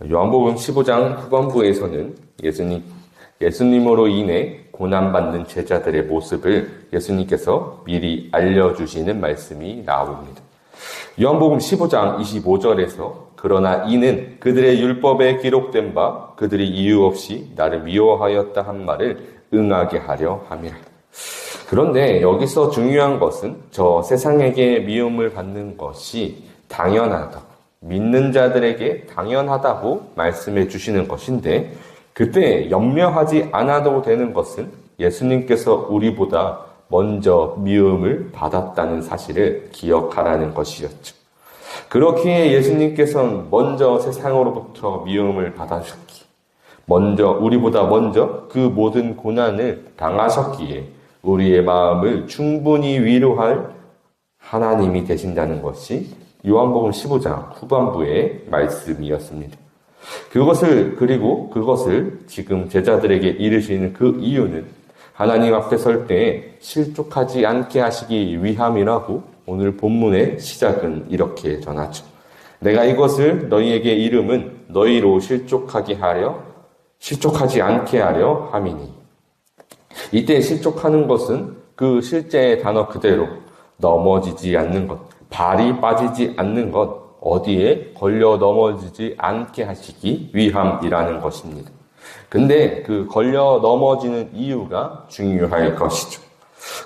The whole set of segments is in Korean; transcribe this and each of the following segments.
요한복음 15장 후반부에서는 예수님으로 인해 고난받는 제자들의 모습을 예수님께서 미리 알려주시는 말씀이 나옵니다. 요한복음 15장 25절에서 그러나 이는 그들의 율법에 기록된 바 그들이 이유 없이 나를 미워하였다 한 말을 응하게 하려 함이라. 그런데 여기서 중요한 것은 저 세상에게 미움을 받는 것이 당연하다, 믿는 자들에게 당연하다고 말씀해 주시는 것인데, 그때 염려하지 않아도 되는 것은 예수님께서 우리보다 먼저 미움을 받았다는 사실을 기억하라는 것이었죠. 그렇기에 예수님께서는 먼저 세상으로부터 미움을 받으셨기에, 우리보다 먼저 그 모든 고난을 당하셨기에 우리의 마음을 충분히 위로할 하나님이 되신다는 것이 요한복음 15장 후반부의 말씀이었습니다. 그것을 지금 제자들에게 이르시는 그 이유는 하나님 앞에 설 때에 실족하지 않게 하시기 위함이라고 오늘 본문의 시작은 이렇게 전하죠. 내가 이것을 너희에게 이름은 너희로 실족하지 않게 하려 함이니. 이때 실족하는 것은 그 실제의 단어 그대로 넘어지지 않는 것, 발이 빠지지 않는 것, 어디에 걸려 넘어지지 않게 하시기 위함이라는 것입니다. 근데 그 걸려 넘어지는 이유가 중요할 것이죠.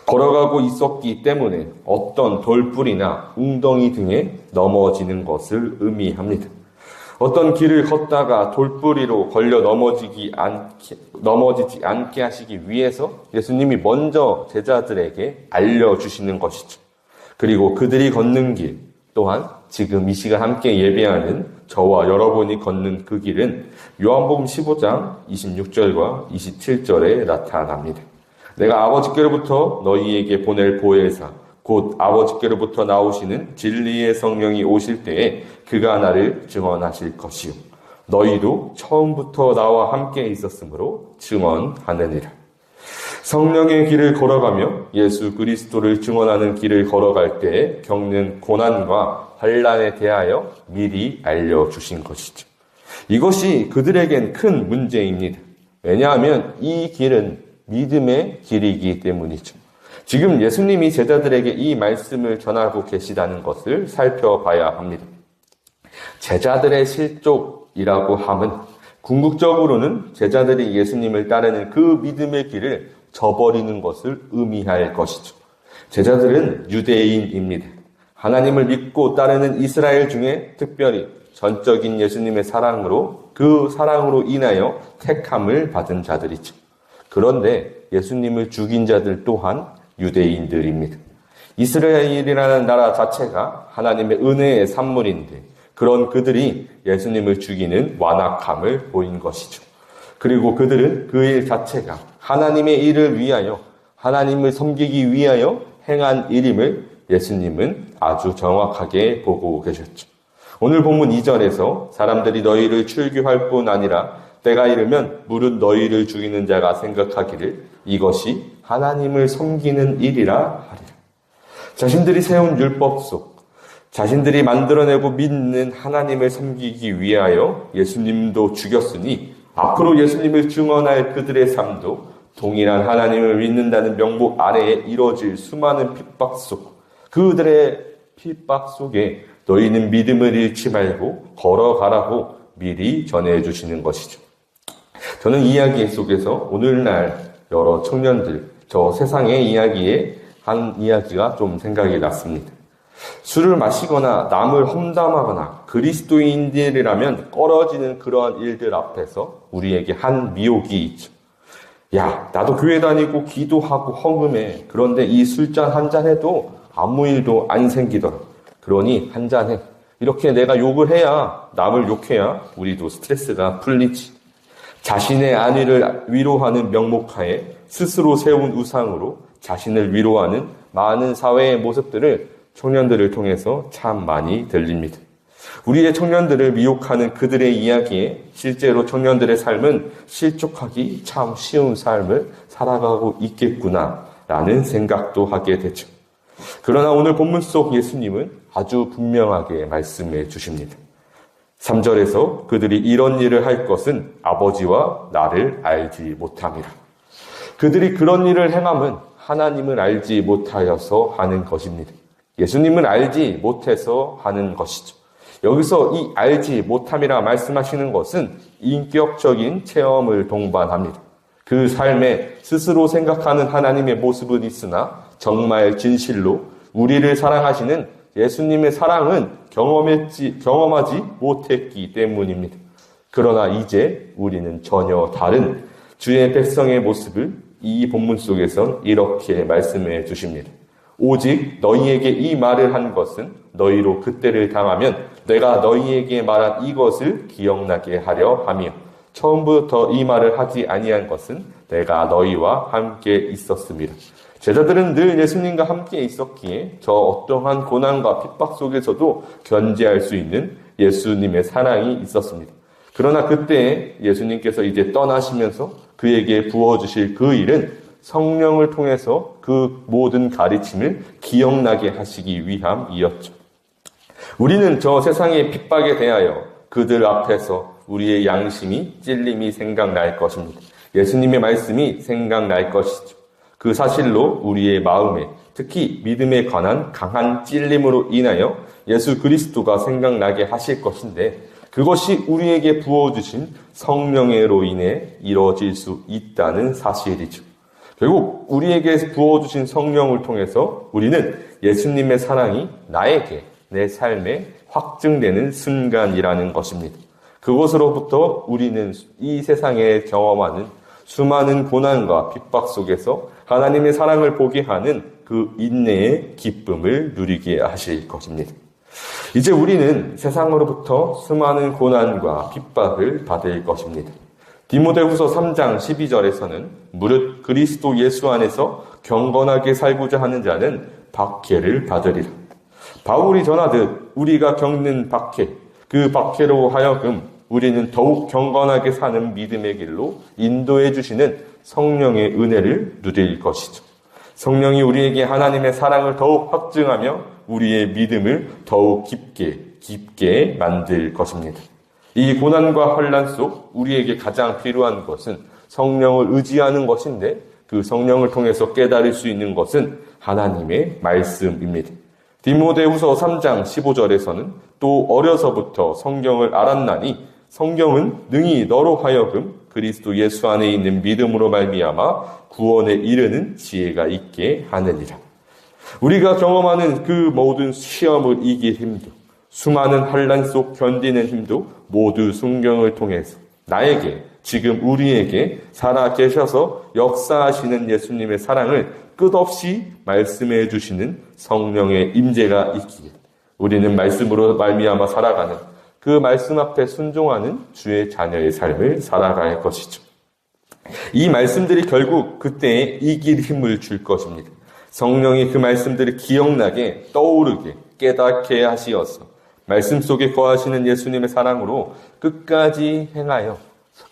걸어가고 있었기 때문에 어떤 돌불이나 웅덩이 등에 넘어지는 것을 의미합니다. 어떤 길을 걷다가 돌뿌리로 걸려 넘어지지 않게 하시기 위해서 예수님이 먼저 제자들에게 알려주시는 것이죠. 그리고 그들이 걷는 길 또한 지금 이 시간 함께 예배하는 저와 여러분이 걷는 그 길은 요한복음 15장 26절과 27절에 나타납니다. 내가 아버지께로부터 너희에게 보낼 보혜사 곧 아버지께로부터 나오시는 진리의 성령이 오실 때에 그가 나를 증언하실 것이요 너희도 처음부터 나와 함께 있었으므로 증언하느니라. 성령의 길을 걸어가며 예수 그리스도를 증언하는 길을 걸어갈 때에 겪는 고난과 환난에 대하여 미리 알려주신 것이죠. 이것이 그들에겐 큰 문제입니다. 왜냐하면 이 길은 믿음의 길이기 때문이죠. 지금 예수님이 제자들에게 이 말씀을 전하고 계시다는 것을 살펴봐야 합니다. 제자들의 실족이라고 함은 궁극적으로는 제자들이 예수님을 따르는 그 믿음의 길을 저버리는 것을 의미할 것이죠. 제자들은 유대인입니다. 하나님을 믿고 따르는 이스라엘 중에 특별히 전적인 예수님의 그 사랑으로 인하여 택함을 받은 자들이죠. 그런데 예수님을 죽인 자들 또한 유대인들입니다. 이스라엘이라는 나라 자체가 하나님의 은혜의 산물인데 그런 그들이 예수님을 죽이는 완악함을 보인 것이죠. 그리고 그들은 그 일 자체가 하나님의 일을 위하여 하나님을 섬기기 위하여 행한 일임을 예수님은 아주 정확하게 보고 계셨죠. 오늘 본문 2절에서 사람들이 너희를 출교할 뿐 아니라 때가 이르면 무릇 너희를 죽이는 자가 생각하기를 이것이 하나님을 섬기는 일이라 하리라. 자신들이 세운 율법 속 자신들이 만들어내고 믿는 하나님을 섬기기 위하여 예수님도 죽였으니 앞으로 예수님을 증언할 그들의 삶도 동일한 하나님을 믿는다는 명목 아래에 이루어질 수많은 핍박 속 그들의 핍박 속에 너희는 믿음을 잃지 말고 걸어가라고 미리 전해주시는 것이죠. 저는 이야기 속에서 오늘날 여러 청년들, 저 세상의 이야기에 한 이야기가 좀 생각이 났습니다. 술을 마시거나 남을 험담하거나 그리스도인들이라면 꺼려지는 그러한 일들 앞에서 우리에게 한 미혹이 있죠. 야, 나도 교회 다니고 기도하고 헌금해. 그런데 이 술잔 한 잔 해도 아무 일도 안 생기더라. 그러니 한 잔 해. 이렇게 내가 욕을 해야, 남을 욕해야 우리도 스트레스가 풀리지. 자신의 안위를 위로하는 명목하에 스스로 세운 우상으로 자신을 위로하는 많은 사회의 모습들을 청년들을 통해서 참 많이 들립니다. 우리의 청년들을 미혹하는 그들의 이야기에 실제로 청년들의 삶은 실족하기 참 쉬운 삶을 살아가고 있겠구나라는 생각도 하게 되죠. 그러나 오늘 본문 속 예수님은 아주 분명하게 말씀해 주십니다. 3절에서 그들이 이런 일을 할 것은 아버지와 나를 알지 못함이라. 그들이 그런 일을 행함은 하나님을 알지 못하여서 하는 것입니다. 예수님을 알지 못해서 하는 것이죠. 여기서 이 알지 못함이라 말씀하시는 것은 인격적인 체험을 동반합니다. 그 삶에 스스로 생각하는 하나님의 모습은 있으나 정말 진실로 우리를 사랑하시는 예수님의 사랑은 경험하지 못했기 때문입니다. 그러나 이제 우리는 전혀 다른 주의 백성의 모습을 이 본문 속에선 이렇게 말씀해 주십니다. 오직 너희에게 이 말을 한 것은 너희로 그때를 당하면 내가 너희에게 말한 이것을 기억나게 하려 하며 처음부터 이 말을 하지 아니한 것은 내가 너희와 함께 있었습니다. 제자들은 늘 예수님과 함께 있었기에 저 어떠한 고난과 핍박 속에서도 견제할 수 있는 예수님의 사랑이 있었습니다. 그러나 그때 예수님께서 이제 떠나시면서 그에게 부어주실 그 일은 성령을 통해서 그 모든 가르침을 기억나게 하시기 위함이었죠. 우리는 저 세상의 핍박에 대하여 그들 앞에서 우리의 양심이 찔림이 생각날 것입니다. 예수님의 말씀이 생각날 것이죠. 그 사실로 우리의 마음에 특히 믿음에 관한 강한 찔림으로 인하여 예수 그리스도가 생각나게 하실 것인데 그것이 우리에게 부어주신 성령으로 인해 이루어질 수 있다는 사실이죠. 결국 우리에게 부어주신 성령을 통해서 우리는 예수님의 사랑이 나에게 내 삶에 확증되는 순간이라는 것입니다. 그것으로부터 우리는 이 세상에 경험하는 수많은 고난과 핍박 속에서 하나님의 사랑을 보게 하는 그 인내의 기쁨을 누리게 하실 것입니다. 이제 우리는 세상으로부터 수많은 고난과 핍박을 받을 것입니다. 디모데후서 3장 12절에서는 무릇 그리스도 예수 안에서 경건하게 살고자 하는 자는 박해를 받으리라. 바울이 전하듯 우리가 겪는 박해, 그 박해로 하여금 우리는 더욱 경건하게 사는 믿음의 길로 인도해 주시는 성령의 은혜를 누릴 것이죠. 성령이 우리에게 하나님의 사랑을 더욱 확증하며 우리의 믿음을 더욱 깊게 만들 것입니다. 이 고난과 환난 속 우리에게 가장 필요한 것은 성령을 의지하는 것인데 그 성령을 통해서 깨달을 수 있는 것은 하나님의 말씀입니다. 디모데후서 3장 15절에서는 또 어려서부터 성경을 알았나니 성경은 능히 너로 하여금 그리스도 예수 안에 있는 믿음으로 말미암아 구원에 이르는 지혜가 있게 하느니라. 우리가 경험하는 그 모든 시험을 이길 힘도 수많은 환난 속 견디는 힘도 모두 성경을 통해서 나에게 지금 우리에게 살아 계셔서 역사하시는 예수님의 사랑을 끝없이 말씀해 주시는 성령의 임재가 있기에 우리는 말씀으로 말미암아 살아가는 그 말씀 앞에 순종하는 주의 자녀의 삶을 살아갈 것이죠. 이 말씀들이 결국 그때에 이길 힘을 줄 것입니다. 성령이 그 말씀들을 기억나게 떠오르게 깨닫게 하시어서 말씀 속에 거하시는 예수님의 사랑으로 끝까지 행하여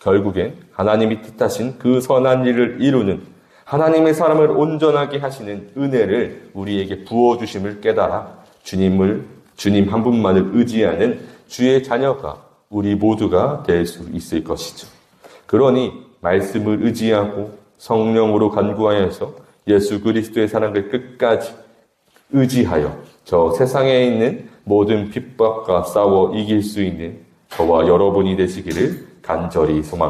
결국엔 하나님이 뜻하신 그 선한 일을 이루는 하나님의 사람을 온전하게 하시는 은혜를 우리에게 부어주심을 깨달아 주님 한 분만을 의지하는 주의 자녀가 우리 모두가 될 수 있을 것이죠. 그러니 말씀을 의지하고 성령으로 간구하여서 예수 그리스도의 사랑을 끝까지 의지하여 저 세상에 있는 모든 핍박과 싸워 이길 수 있는 저와 여러분이 되시기를 간절히 소망합니다.